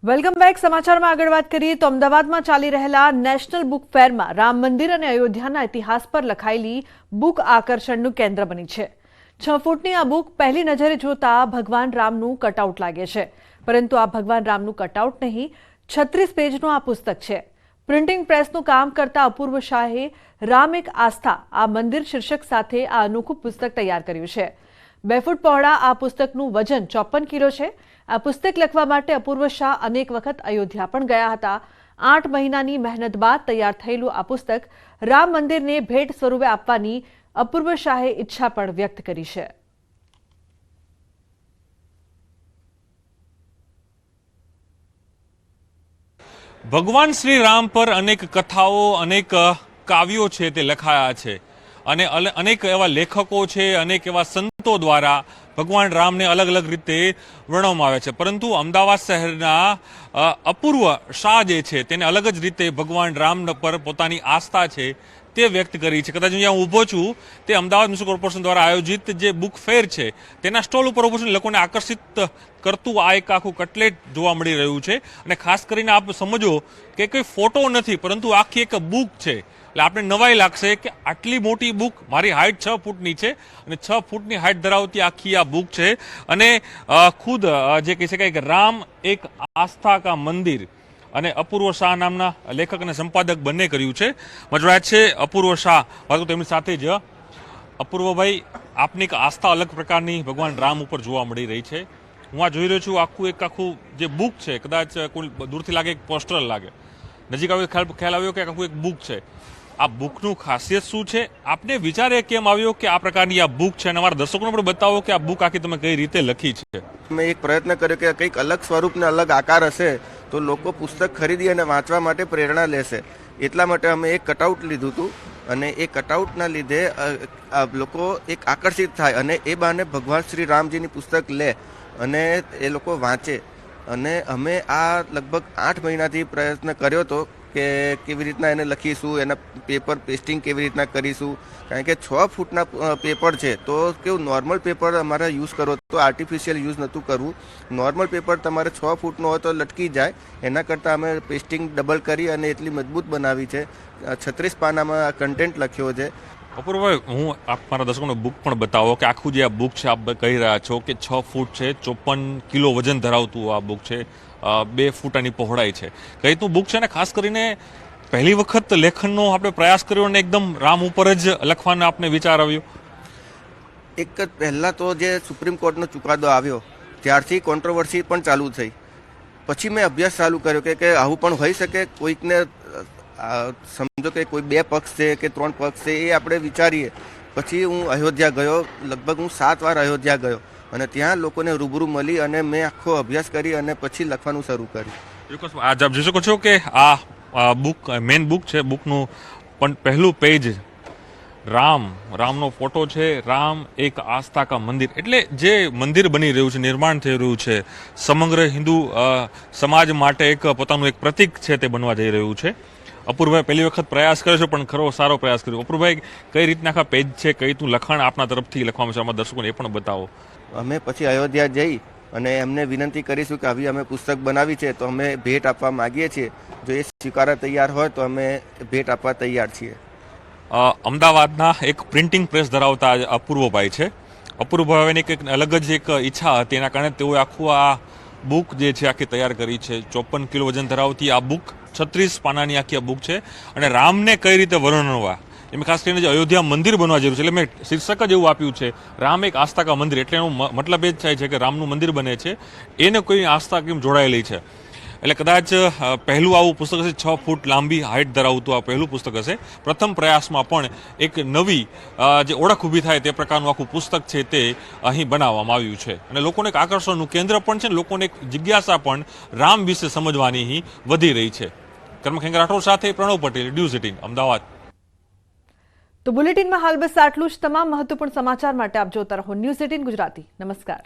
Welcome back. સમાચારમાં આગળ વાત કરીએ તો અમદાવાદમાં ચાલી રહેલા નેશનલ બુક ફેરમાં રામ મંદિર અને અયોધ્યાના ઇતિહાસ પર લખાયેલી બુક આકર્ષણનું કેન્દ્ર બની છે. 6 ફૂટની આ બુક પહેલી નજરે જોતા ભગવાન રામનું કટઆઉટ લાગે છે, પરંતુ આ ભગવાન રામનું કટઆઉટ નહીં, 36 પેજનું આ પુસ્તક છે. પ્રિન્ટિંગ પ્રેસનું કામ કરતા અપૂર્વ શાહે રામ એક આસ્થા આ મંદિર શીર્ષક સાથે આ અનોખું પુસ્તક તૈયાર કર્યું છે. 2 ફૂટ પહોળા આ પુસ્તકનું વજન 54 કિલો છે. આ પુસ્તક લખવા માટે અપૂર્વ શાહ અનેક વખત અયોધ્યા પણ ગયા હતા. 8 મહિનાની મહેનત બાદ તૈયાર થયેલું આ પુસ્તક રામ મંદિરને ભેટ સ્વરૂપે આપવાની અપૂર્વ શાહે ઈચ્છા પણ વ્યક્ત કરી છે. ભગવાન શ્રી રામ પર અનેક કથાઓ, અનેક કાવ્યો છે તે લખાયા છે અને અનેક એવા લેખકો છે, અનેક એવા સંતો દ્વારા ભગવાન રામને અલગ અલગ રીતે વર્ણવવામાં આવે છે. પરંતુ અમદાવાદ શહેરના અપૂર્વ શાહ જે છે તેને અલગ જ રીતે ભગવાન રામ પર પોતાની આસ્થા છે તે વ્યક્ત કરી છે. કદાચ અહીંયા હું ઊભો છું તે અમદાવાદ મ્યુનિસિપલ કોર્પોરેશન દ્વારા આયોજિત જે બુક ફેર છે તેના સ્ટોલ ઉપર ઊભો છું. લોકોને આકર્ષિત કરતું આ એક આખું કટલેટ જોવા મળી રહ્યું છે અને ખાસ કરીને આપ સમજો કે કોઈ ફોટો નથી પરંતુ આખી એક બુક છે. એટલે આપણે નવાઈ લાગશે કે આટલી મોટી બુક, મારી હાઇટ 6 ફૂટની છે અને 6 ફૂટની હાઇટ ધરાવતી આખી આ બુક છે અને ખુદ જે કહી શકાય કે રામ એક આસ્થા કા મંદિર અને અપૂર્વ શાહ નામના લેખક અને સંપાદક બંને કર્યું છે. મજવાત છે અપૂર્વ શાહ, વાત તેમની સાથે જ. અપૂર્વભાઈ, આપની એક આસ્થા અલગ પ્રકારની ભગવાન રામ ઉપર જોવા મળી રહી છે. હું આ જોઈ રહ્યો છું આખું જે બુક છે, કદાચ કોઈ દૂરથી લાગે એક પોસ્ટર લાગે, નજીક આવ્યો ખ્યાલ આવ્યો કે આખું એક બુક છે. આ બુકનું ખાસિયત શું છે? આપને વિચારે કેમ આવ્યો કે આ પ્રકારની આ બુક છે અને અમારા દર્શકોને પણ બતાવો કે આ બુક આખી તમે કઈ રીતે લખી છે? મેં એક પ્રયત્ન કર્યો કે કંઈક અલગ સ્વરૂપ ને અલગ આકાર હશે તો લોકો પુસ્તક ખરીદી અને વાંચવા માટે પ્રેરણા લેશે. એટલા માટે અમે એક કટઆઉટ લીધું હતું અને એ કટઆઉટના લીધે લોકો એક આકર્ષિત થાય અને એ બહાને ભગવાન શ્રી રામજીની પુસ્તક લે અને એ લોકો વાંચે. અને અમે આ લગભગ 8 મહિનાથી પ્રયત્ન કર્યો હતો કે કેવી રીતના એને લખીશું, એના પેપર પેસ્ટિંગ કેવી રીતના કરીશું. કારણ કે 6 ફૂટના પેપર છે તો કેવું નોર્મલ પેપર અમારે યુઝ કરો તો આર્ટિફિશિયલ યુઝ નહોતું કરવું. નોર્મલ પેપર તમારે 6 ફૂટનો હોય તો લટકી જાય. એના કરતાં અમે પેસ્ટિંગ ડબલ કરી અને એટલી મજબૂત બનાવી છે. 36 પાનામાં કન્ટેન્ટ લખ્યો છે. અપૂર્વભાઈ, હું મારા દર્શકોને બુક પણ બતાવો કે આખું જે આ બુક છે આપ કહી રહ્યા છો કે 6 ફૂટ છે, 54 કિલો વજન ધરાવતું આ બુક છે, 2 ફૂટની પહોળાઈ છે. કઈ રીતનું બુક છે ને ખાસ કરીને પહેલી વખત લેખનનો આપણે પ્રયાસ કર્યો અને એકદમ રામ ઉપર જ લખવાનો આપને વિચાર આવ્યો? એક જ પહેલાં તો જે સુપ્રીમ કોર્ટનો ચુકાદો આવ્યો ત્યારથી કોન્ટ્રોવર્સી પણ ચાલુ થઈ. પછી મેં અભ્યાસ ચાલુ કર્યો કે આવું પણ હોઈ શકે. કોઈકને સમજો કે કોઈ 2 પક્ષ છે કે 3 પક્ષ છે એ આપણે વિચારીએ. પછી હું અયોધ્યા ગયો, લગભગ હું 7 વાર અયોધ્યા ગયો અને ત્યાં લોકોને રૂબરૂ મળી અને મેં આખો અભ્યાસ કરી અને પછી લખવાનું શરૂ કર્યું. આજ આપ જોઈ શકો છો કે આ બુક મેઇન બુક છે. બુકનું પણ પહેલું પેજ રામનો ફોટો છે. રામ એક આસ્થા કા મંદિર, એટલે જે મંદિર બની રહ્યું છે, નિર્માણ થઈ રહ્યું છે, સમગ્ર હિન્દુ સમાજ માટે એક પોતાનું એક પ્રતીક છે તે બનવા જઈ રહ્યું છે. અપૂર્વભાઈ પહેલી વખત પ્રયાસ કર્યો છે પણ ખરો સારો પ્રયાસ કર્યો. અપૂર્વભાઈ, કઈ રીતના આખા પેજ છે, કઈ રીતનું લખાણ આપના તરફથી લખવામાં છે, અમારા દર્શકોને એ પણ બતાવો. અમે પછી અયોધ્યા જઈ અને એમને વિનંતી કરીશું કે આવી અમે પુસ્તક બનાવી છે તો અમે ભેટ આપવા માગીએ છીએ. જો એ સ્વીકારવા તૈયાર હોય તો અમે ભેટ આપવા તૈયાર છીએ. અમદાવાદના એક પ્રિન્ટિંગ પ્રેસ ધરાવતા અપૂર્વભાઈ છે. અપૂર્વભાઈની એક અલગ જ એક ઈચ્છા હતી, એના કારણે તેઓએ આખું આ બુક જે છે આખી તૈયાર કરી છે. 54 કિલો વજન ધરાવતી આ બુક, 36 પાનાની આખી આ બુક છે અને રામને કઈ રીતે વર્ણવવા, એમ ખાસ કરીને જે અયોધ્યા મંદિર બનવા જરૂર છે. એટલે મેં શીર્ષક જ એવું આપ્યું છે, રામ એક આસ્થા કા મંદિર. એટલે એનો મતલબ એ જ થાય છે કે રામનું મંદિર બને છે, એને કોઈ આસ્થા કેમ જોડાયેલી છે. એટલે કદાચ પહેલું આવું પુસ્તક હશે, 6 ફૂટ લાંબી હાઇટ ધરાવતું આ પહેલું પુસ્તક હશે. પ્રથમ પ્રયાસમાં પણ એક નવી જે ઓળખ ઊભી થાય તે પ્રકારનું આખું પુસ્તક છે તે અહીં બનાવવામાં આવ્યું છે અને લોકોને એક આકર્ષણનું કેન્દ્ર પણ છે, લોકોને એક જિજ્ઞાસા પણ રામ વિશે સમજવાની અહીં વધી રહી છે. કર્મખેંગર રાઠોડ સાથે પ્રણવ પટેલ, ન્યૂઝ 18 અમદાવાદ. તો બુલેટિનમાં હાલ બસ આટલું જ. તમામ મહત્વપૂર્ણ સમાચાર માટે આપ જોતા રહો ન્યૂઝ 18 ગુજરાતી. નમસ્કાર.